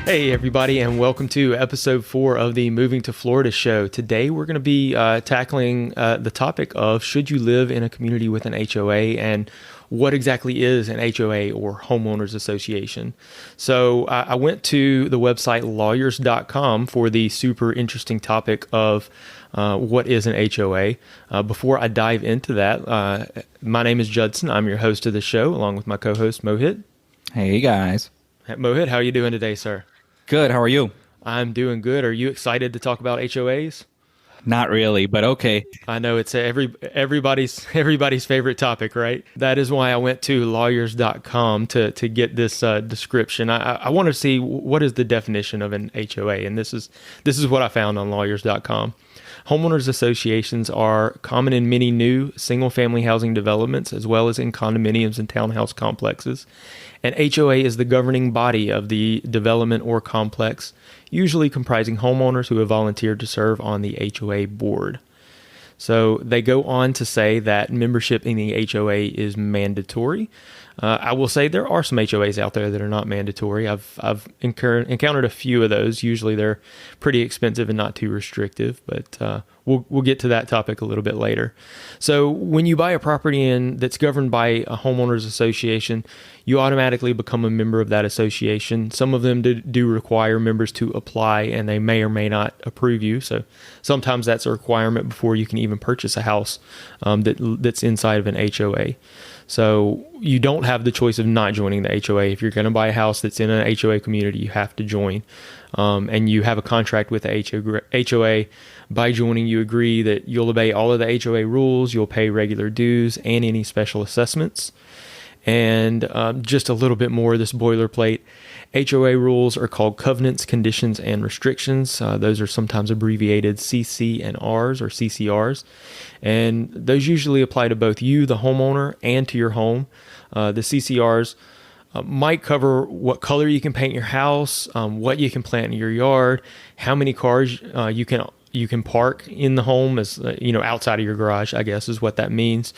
Hey everybody, and welcome to episode 4 of the Moving to Florida show. Today we're going to be tackling the topic of should you live in a community with an HOA, and what exactly is an HOA or Homeowners Association. So I went to the website lawyers.com for the super interesting topic of what is an HOA. Before I dive into that, my name is Judson. I'm your host of the show, along with my co-host Mohit. Hey guys. Mohit, how are you doing today, sir? Good. How are you? I'm doing good. Are you excited to talk about HOAs? Not really, but okay. I know it's everybody's favorite topic, right? That is why I went to lawyers.com to get this description. I want to see what is the definition of an HOA, and this is what I found on lawyers.com. Homeowners associations are common in many new single-family housing developments, as well as in condominiums and townhouse complexes. An HOA is the governing body of the development or complex, usually comprising homeowners who have volunteered to serve on the HOA board. So they go on to say that membership in the HOA is mandatory. I will say there are some HOAs out there that are not mandatory. I've encountered a few of those. Usually they're pretty expensive and not too restrictive, but we'll get to that topic a little bit later. So when you buy a property that's governed by a homeowners association, you automatically become a member of that association. Some of them do require members to apply, and they may or may not approve you. So sometimes that's a requirement before you can even purchase a house that's inside of an HOA. So you don't have the choice of not joining the HOA. If you're going to buy a house that's in an HOA community, you have to join. And you have a contract with the HOA. By joining, you agree that you'll obey all of the HOA rules, you'll pay regular dues and any special assessments. And just a little bit more of this boilerplate. HOA rules are called covenants, conditions, and restrictions. Those are sometimes abbreviated CC&Rs or CCRs. And those usually apply to both you, the homeowner, and to your home. The CCRs might cover what color you can paint your house, what you can plant in your yard, how many cars you can park in the home, as outside of your garage, I guess is what that means.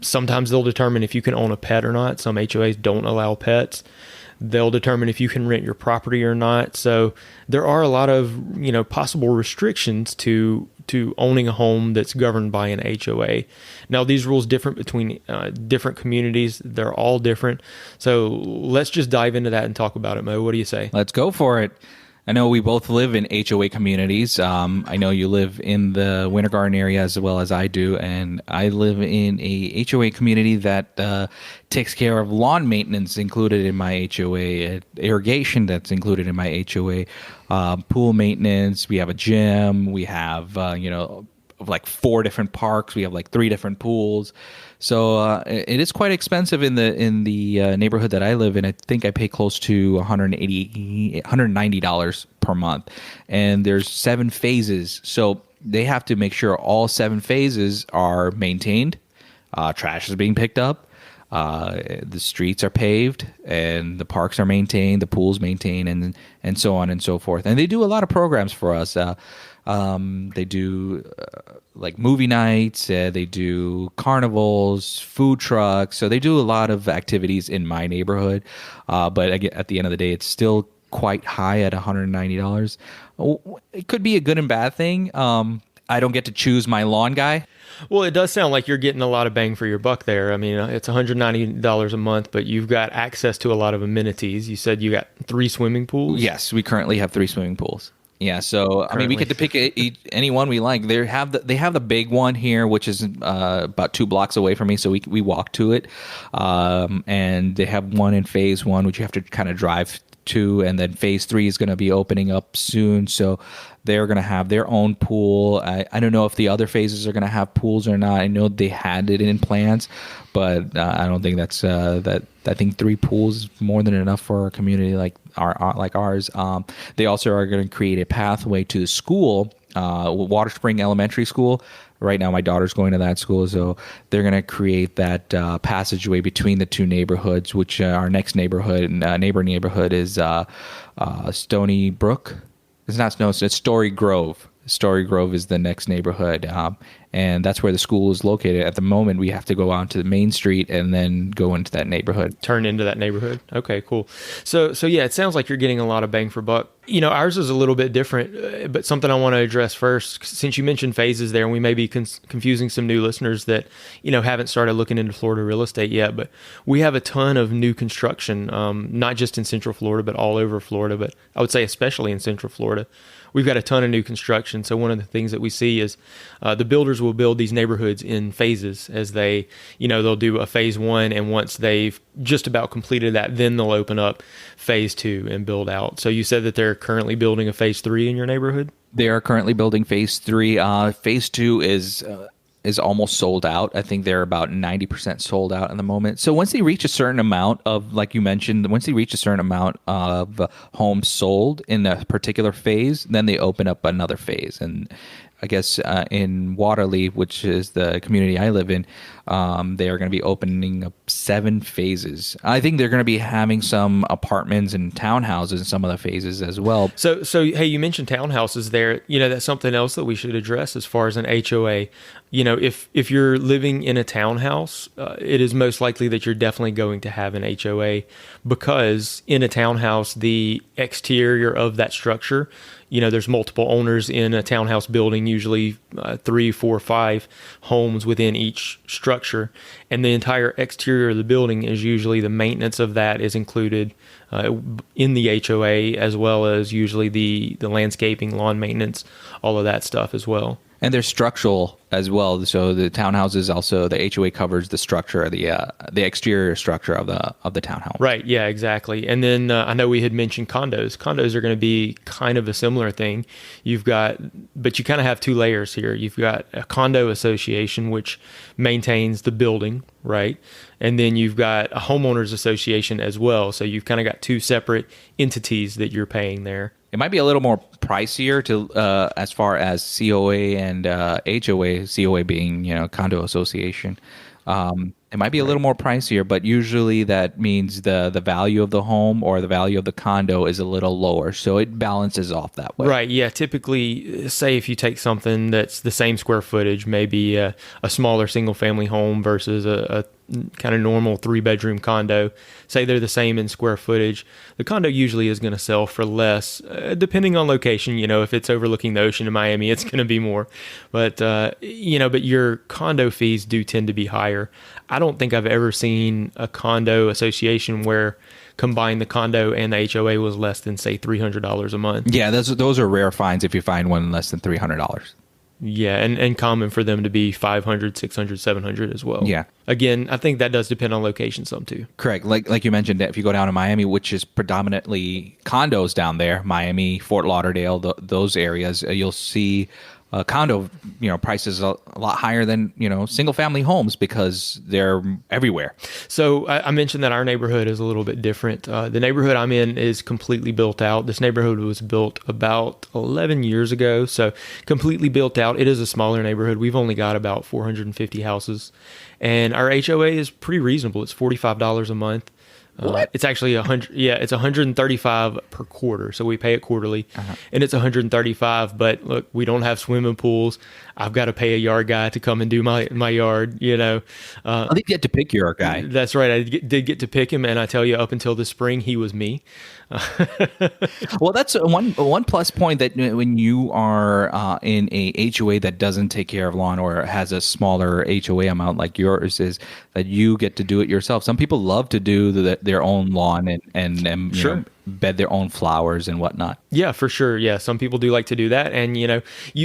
Sometimes they'll determine if you can own a pet or not. Some HOAs don't allow pets. They'll determine if you can rent your property or not. So there are a lot of possible restrictions to owning a home that's governed by an HOA. Now these rules differ between different communities. They're all different. So let's just dive into that and talk about it, Mo. What do you say? Let's go for it. I know we both live in HOA communities. I know you live in the Winter Garden area as well as I do, and I live in a HOA community that takes care of lawn maintenance included in my HOA, irrigation that's included in my HOA, pool maintenance. We have a gym. We have like 4 different parks. We have like 3 different pools. So it is quite expensive in the neighborhood that I live in. I think I pay close to $190 per month, and there's 7 phases. So they have to make sure all 7 phases are maintained. Trash is being picked up. The streets are paved, and the parks are maintained, the pools maintained, and so on and so forth. And they do a lot of programs for us. They do like movie nights, they do carnivals, food trucks. So they do a lot of activities in my neighborhood. But again, at the end of the day, it's still quite high at $190. It could be a good and bad thing. I don't get to choose my lawn guy. Well, it does sound like you're getting a lot of bang for your buck there. I mean, it's $190 a month, but you've got access to a lot of amenities. You said you got 3 swimming pools? Yes, we currently have 3 swimming pools. Yeah, so I mean, we get to pick any one we like. They have the big one here, which is about 2 blocks away from me, so we walk to it. And they have one in phase 1, which you have to kind of drive to, and then phase 3 is going to be opening up soon. So they're going to have their own pool. I don't know if the other phases are going to have pools or not. I know they had it in plans, but I don't think that's that. I think 3 pools is more than enough for a community like ours. They also are going to create a pathway to the school, Water Spring Elementary School. Right now, my daughter's going to that school, so they're going to create that passageway between the 2 neighborhoods. Which our next neighborhood is Stony Brook. It's not Snow. It's Story Grove. Story Grove is the next neighborhood, and that's where the school is located. At the moment, we have to go out to the main street and then go into that neighborhood. Turn into that neighborhood. Okay, cool. So yeah, it sounds like you're getting a lot of bang for buck. Ours is a little bit different, but something I want to address first, since you mentioned phases there, and we may be confusing some new listeners that, haven't started looking into Florida real estate yet, but we have a ton of new construction, not just in Central Florida, but all over Florida, but I would say especially in Central Florida. We've got a ton of new construction. So one of the things that we see is the builders will build these neighborhoods in phases as they, they'll do a phase one. And once they've just about completed that, then they'll open up phase two and build out. So you said that they're currently building a phase three in your neighborhood? They are currently building phase three. Phase two is almost sold out. I think they're about 90% sold out at the moment. So once they reach a certain amount of, like you mentioned, once they reach a certain amount of homes sold in a particular phase, then they open up another phase. And I guess in Waterley, which is the community I live in, they are going to be opening up 7 phases. I think they're going to be having some apartments and townhouses in some of the phases as well. So hey, you mentioned townhouses there. That's something else that we should address as far as an HOA. If you're living in a townhouse, it is most likely that you're definitely going to have an HOA, because in a townhouse, the exterior of that structure, there's multiple owners in a townhouse building, usually 3, 4, 5 homes within each structure. And the entire exterior of the building is usually, the maintenance of that is included in the HOA, as well as usually the landscaping, lawn maintenance, all of that stuff as well. And they're structural as well. So the townhouses also, the HOA covers the structure, the exterior structure of the townhouse. Right. Yeah, exactly. And then I know we had mentioned condos. Condos are going to be kind of a similar thing. But you kind of have 2 layers here. You've got a condo association, which maintains the building, right? And then you've got a homeowners association as well. So you've kind of got 2 separate entities that you're paying there. It might be a little more pricier to as far as COA and HOA. COA being condo association. It might be a little more pricier, but usually that means the value of the home or the value of the condo is a little lower, so it balances off that way. Right. Yeah. Typically, say if you take something that's the same square footage, maybe a smaller single family home versus a kind of normal 3-bedroom condo, say they're the same in square footage, the condo usually is going to sell for less, depending on location. If it's overlooking the ocean in Miami, it's going to be more, but your condo fees do tend to be higher. I don't think I've ever seen a condo association where combined the condo and the HOA was less than, say, $300 a month. Yeah, those are rare finds if you find one less than $300. Yeah, and common for them to be 500, 600, 700 as well. Yeah. Again, I think that does depend on location some too. Correct. Like you mentioned, if you go down to Miami, which is predominantly condos down there, Miami, Fort Lauderdale, those areas, you'll see condo, prices a lot higher than, single family homes, because they're everywhere. So I mentioned that our neighborhood is a little bit different. The neighborhood I'm in is completely built out. This neighborhood was built about 11 years ago. So completely built out. It is a smaller neighborhood. We've only got about 450 houses, and our HOA is pretty reasonable. It's $45 a month. It's actually 100. Yeah, it's 135 per quarter. So we pay it quarterly, and it's 135. But look, we don't have swimming pools. I've got to pay a yard guy to come and do my yard. I think you get to pick your guy. That's right. I did get to pick him, and I tell you, up until this spring, he was me. Well, that's one plus point, that when you are in a HOA that doesn't take care of lawn or has a smaller HOA amount like yours, is that you get to do it yourself. Some people love to do their own lawn and sure, bed their own flowers and whatnot. Yeah, for sure. Yeah, some people do like to do that, and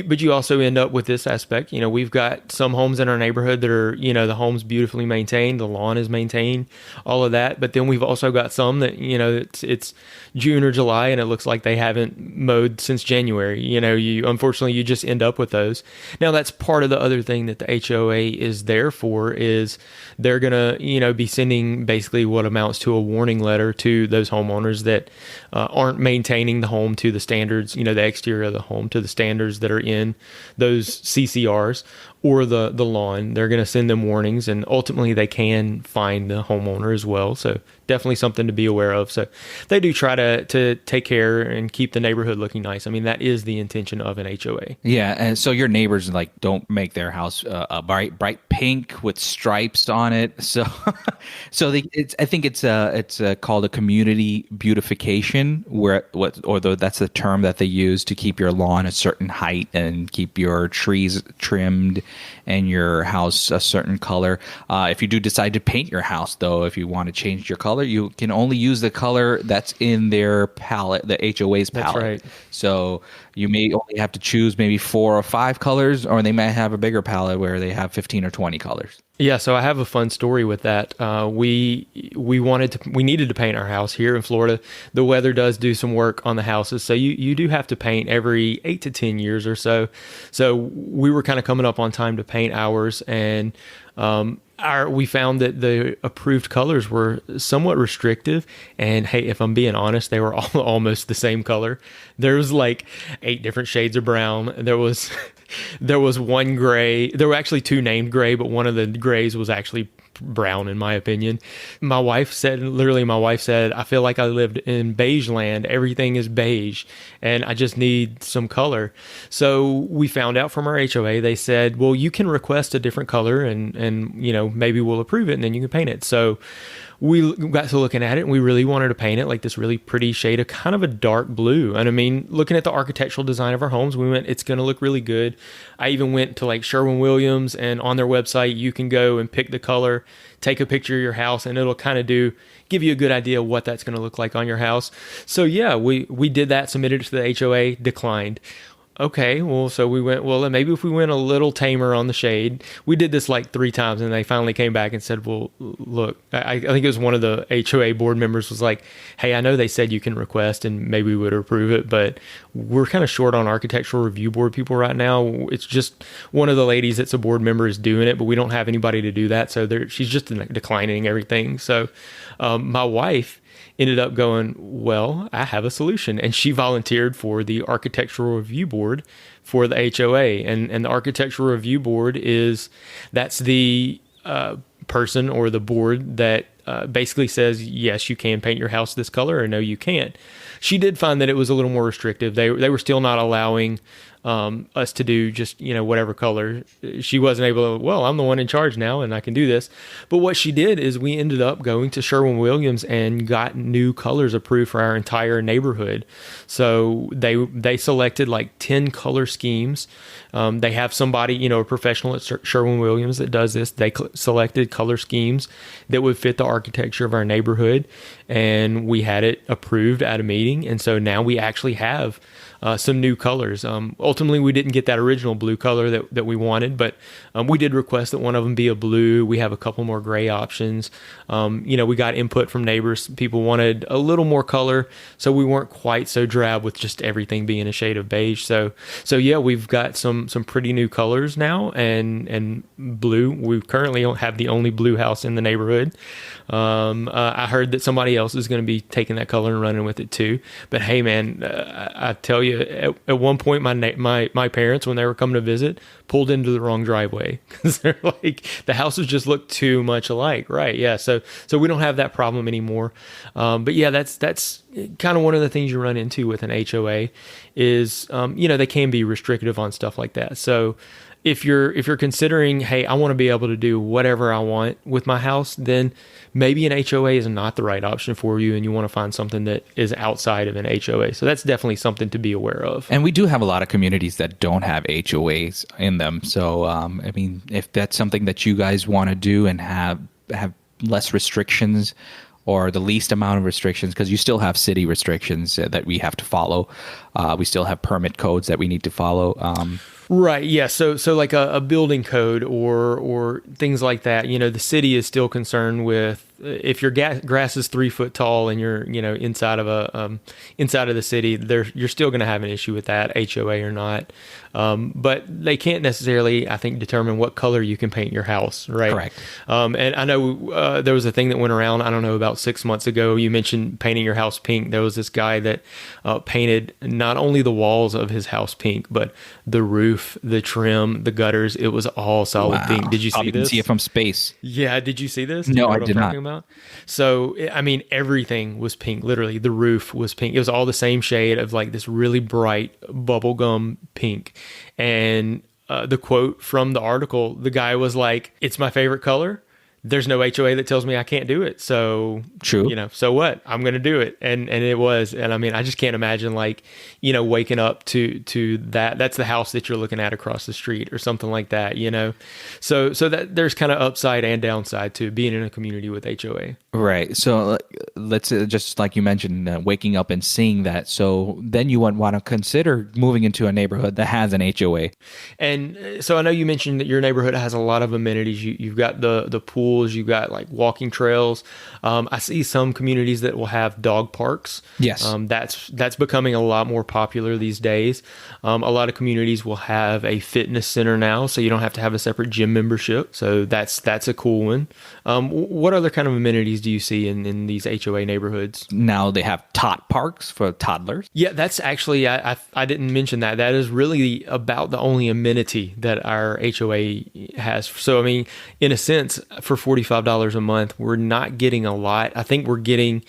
but you also end up with this aspect. We've got some homes in our neighborhood that are, the home's beautifully maintained, the lawn is maintained, all of that. But then we've also got some that, it's June or July, and it looks like they haven't mowed since January. Unfortunately, you just end up with those. Now, that's part of the other thing that the HOA is there for, is they're gonna, be sending basically what amounts to a warning letter to those homeowners that aren't maintaining the home to the standards, the exterior of the home to the standards that are in those CCRs or the lawn. They're going to send them warnings, and ultimately they can fine the homeowner as well. So definitely something to be aware of. So they do try to take care and keep the neighborhood looking nice. I mean, that is the intention of an HOA. Yeah, and so your neighbors don't make their house a bright pink with stripes on it. So, I think it's called a community beautification, that's the term that they use to keep your lawn a certain height and keep your trees trimmed and your house a certain color. If you do decide to paint your house, though, if you want to change your color, you can only use the color that's in their palette, the HOA's palette. That's right. So you may only have to choose maybe 4 or 5 colors, or they may have a bigger palette where they have 15 or 20 colors. Yeah, so I have a fun story with that. We needed to paint our house here in Florida. The weather does do some work on the houses, so you do have to paint every 8 to 10 years or so. So we were kind of coming up on time to paint ours, and we found that the approved colors were somewhat restrictive. And hey, if I'm being honest, they were all almost the same color. There was like 8 different shades of brown. There was one gray. There were actually 2 named gray, but one of the grays was actually brown, in my opinion. My wife said, I feel like I lived in beige land. Everything is beige and I just need some color. So we found out from our HOA, they said, well, you can request a different color and maybe we'll approve it and then you can paint it. So we got to looking at it and we really wanted to paint it like this really pretty shade of kind of a dark blue. And I mean, looking at the architectural design of our homes, we went, it's going to look really good. I even went to like Sherwin-Williams, and on their website, you can go and pick the color, take a picture of your house, and it'll kind of give you a good idea of what that's going to look like on your house. So yeah, we did that, submitted it to the HOA, declined. Okay, well, so we went, well, maybe if we went a little tamer on the shade. We did this like 3 times, and they finally came back and said, well, look, I think it was one of the HOA board members was like, hey, I know they said you can request and maybe we would approve it, but we're kind of short on architectural review board people right now. It's just one of the ladies that's a board member is doing it, but we don't have anybody to do that. So she's just declining everything. So my wife ended up going, well, I have a solution. And she volunteered for the architectural review board for the HOA. And the architectural review board that's the person or the board that basically says, yes, you can paint your house this color, or no, you can't. She did find that it was a little more restrictive. They were still not allowing us to do just, whatever color. She wasn't able to, well, I'm the one in charge now and I can do this. But what she did is we ended up going to Sherwin-Williams and got new colors approved for our entire neighborhood. So they selected like 10 color schemes. They have somebody, a professional at Sherwin-Williams that does this. They selected color schemes that would fit the architecture of our neighborhood, and we had it approved at a meeting. And so now we actually have some new colors. Ultimately, we didn't get that original blue color that we wanted, but we did request that one of them be a blue. We have a couple more gray options. We got input from neighbors. People wanted a little more color, so we weren't quite so drab with just everything being a shade of beige. So yeah, we've got some pretty new colors now, and blue. We currently don't have the only blue house in the neighborhood. I heard that somebody else is going to be taking that color and running with it too. But hey, man, I tell you, at one point, my parents, when they were coming to visit, pulled into the wrong driveway because they're like, the houses just look too much alike, right? Yeah, so we don't have that problem anymore. But yeah, that's kind of one of the things you run into with an HOA is, they can be restrictive on stuff like that. So if you're considering, hey, I want to be able to do whatever I want with my house, then maybe an HOA is not the right option for you, and you want to find something that is outside of an HOA. So that's definitely something to be aware of. And we do have a lot of communities that don't have HOAs in them. So, if that's something that you guys want to do and have less restrictions or the least amount of restrictions, because you still have city restrictions that we have to follow. We still have permit codes that we need to follow. Right. Yeah. So like a building code or things like that. The city is still concerned with if your grass is 3 foot tall and you're inside of inside of the city, you're still going to have an issue with that, HOA or not. But they can't necessarily, I think, determine what color you can paint your house. Right. Correct. And I know there was a thing that went around, I don't know, about 6 months ago. You mentioned painting your house pink. There was this guy that painted not only the walls of his house pink, but the roof, the trim, the gutters. It was all solid pink. Did you see You can this? see it from space. Yeah. Did you see this? No, Do you know I what I'm did not. talking about? So, I mean, everything was pink. Literally, the roof was pink. It was all the same shade of like this really bright bubblegum pink. And the quote from the article, the guy was like, "It's my favorite color. There's no HOA that tells me I can't do it. So True. So what? I'm going to do it." And it was, and I mean, I just can't imagine like, waking up to that. That's the house that you're looking at across the street or something like that, So that there's kind of upside and downside to being in a community with HOA. Right. So let's just like you mentioned, waking up and seeing that. So then you want to consider moving into a neighborhood that has an HOA. And so I know you mentioned that your neighborhood has a lot of amenities. You've got the pools, you've got like walking trails. I see some communities that will have dog parks. Yes. That's becoming a lot more popular these days. A lot of communities will have a fitness center now, so you don't have to have a separate gym membership. So that's a cool one. What other kind of amenities do you see in these HOA neighborhoods? Now they have tot parks for toddlers. Yeah, that's actually, I didn't mention that. That is really about the only amenity that our HOA has. So, I mean, in a sense, for $45 a month, we're not getting a lot. I think we're getting,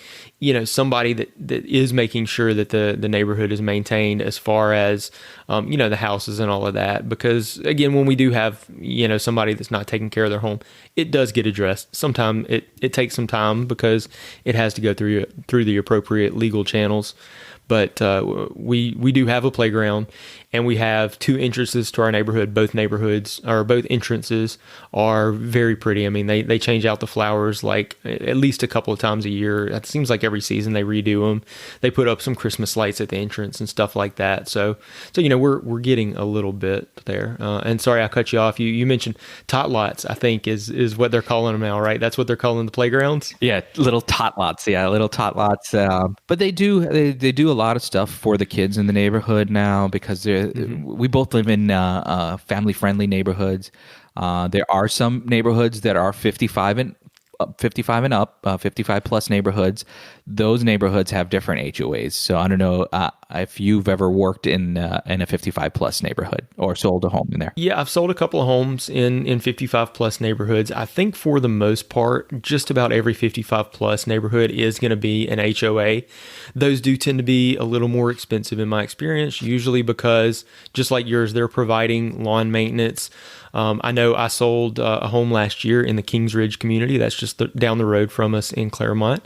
somebody that is making sure that the neighborhood is maintained as far as, the houses and all of that. Because, again, when we do have, somebody that's not taking care of their home, it does get addressed. Sometimes it takes some time because it has to go through the appropriate legal channels. But we do have a playground, and we have 2 entrances to our neighborhood. Both entrances are very pretty. I mean, they change out the flowers like at least a couple of times a year. It seems like every season they redo them. They put up some Christmas lights at the entrance and stuff like that. So we're getting a little bit there. And sorry, I cut you off. You mentioned tot lots, I think is what they're calling them now, right? That's what they're calling the playgrounds. Yeah, little tot lots. Yeah, little tot lots. But they do a lot of stuff for the kids in the neighborhood now because we both live in family-friendly neighborhoods. There are some neighborhoods that are 55 and up, 55 plus neighborhoods. Those neighborhoods have different HOAs. So I don't know if you've ever worked in a 55 plus neighborhood or sold a home in there. Yeah, I've sold a couple of homes in 55 plus neighborhoods. I think for the most part, just about every 55 plus neighborhood is going to be an HOA. Those do tend to be a little more expensive in my experience, usually because just like yours, they're providing lawn maintenance. I know I sold a home last year in the Kings Ridge community. That's just down the road from us in Claremont.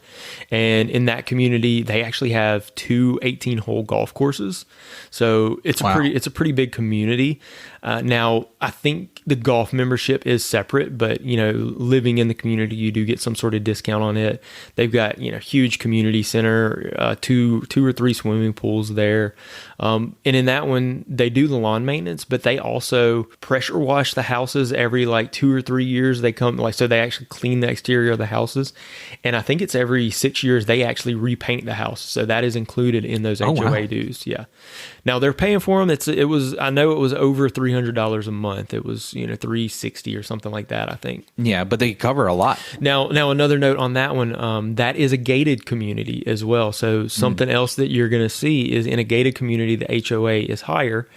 And in that community, they actually have 2 18-hole golf courses. So it's a pretty big community. Now, I think the golf membership is separate, but, living in the community, you do get some sort of discount on it. They've got, huge community center, 2 or 3 swimming pools there. And in that one, they do the lawn maintenance, but they also pressure wash the houses every like 2 or 3 years. They come so they actually clean the exterior of the houses. And I think it's every 6 years they actually repaint the house. So that is included in those HOA dues. Yeah. Now they're paying for them. I know it was over $300 a month. It was, $360 or something like that, I think. Yeah, but they cover a lot. Now another note on that one, that is a gated community as well. So something else that you're going to see is in a gated community, the HOA is higher.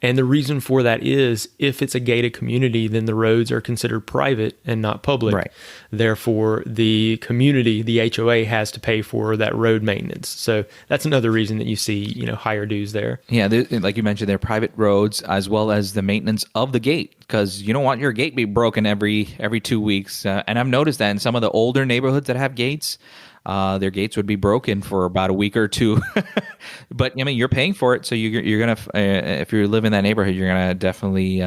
And the reason for that is if it's a gated community, then the roads are considered private and not public. Right. Therefore, the community, the HOA, has to pay for that road maintenance. So that's another reason that you see, higher dues there. Yeah, like you mentioned, they're private roads as well as the maintenance of the gate because you don't want your gate to be broken every 2 weeks. And I've noticed that in some of the older neighborhoods that have gates, their gates would be broken for about a week or 2. But I mean, you're paying for it, so you're gonna if you live in that neighborhood, you're gonna definitely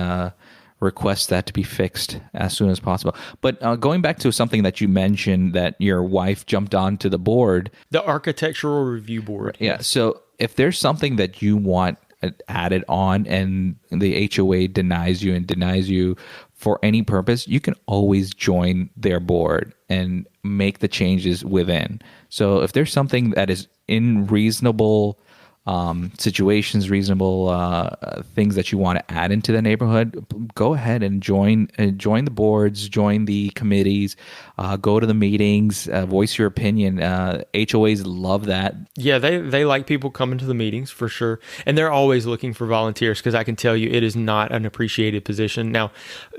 request that to be fixed as soon as possible. But going back to something that you mentioned that your wife jumped onto the board, the Architectural Review Board. Yeah. So if there's something that you want added on and the HOA denies you for any purpose, you can always join their board and make the changes within. So if there's something that is in reasonable situations, reasonable things that you want to add into the neighborhood, go ahead and join the boards, join the committees, go to the meetings, voice your opinion. HOAs love that. Yeah, they like people coming to the meetings for sure, and they're always looking for volunteers, because I can tell you it is not an appreciated position. Now,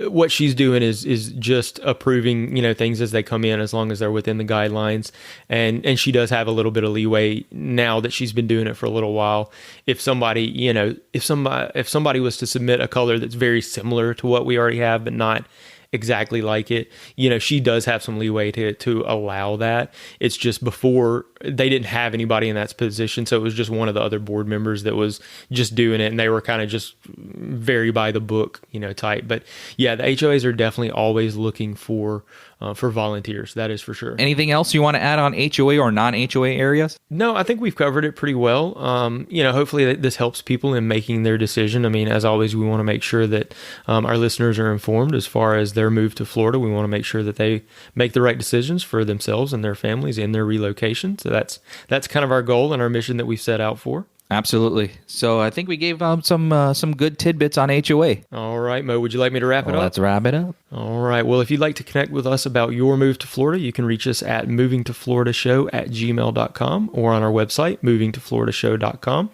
what she's doing is just approving things as they come in, as long as they're within the guidelines, and she does have a little bit of leeway now that she's been doing it for a little while. If somebody if somebody was to submit a color that's very similar to what we already have but not exactly like it, she does have some leeway to allow that. It's just before they didn't have anybody in that position, so it was just one of the other board members that was just doing it, and they were kind of just very by the book type. But yeah, the HOAs are definitely always looking for volunteers. That is for sure. Anything else you want to add on HOA or non-HOA areas? No, I think we've covered it pretty well. Hopefully this helps people in making their decision. I mean, as always, we want to make sure that our listeners are informed as far as their move to Florida. We want to make sure that they make the right decisions for themselves and their families in their relocation. So that's kind of our goal and our mission that we've set out for. Absolutely. So I think we gave some good tidbits on HOA. All right, Mo, would you like me to wrap it up? Let's wrap it up. All right. Well, if you'd like to connect with us about your move to Florida, you can reach us at movingtofloridashow@gmail.com or on our website, movingtofloridashow.com.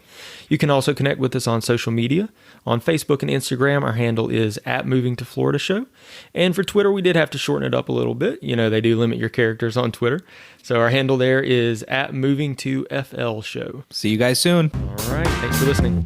You can also connect with us on social media. On Facebook and Instagram, our handle is @movingtofloridashow. And for Twitter, we did have to shorten it up a little bit. They do limit your characters on Twitter. So our handle there is @movingtoflshow. See you guys soon. All right. Thanks for listening.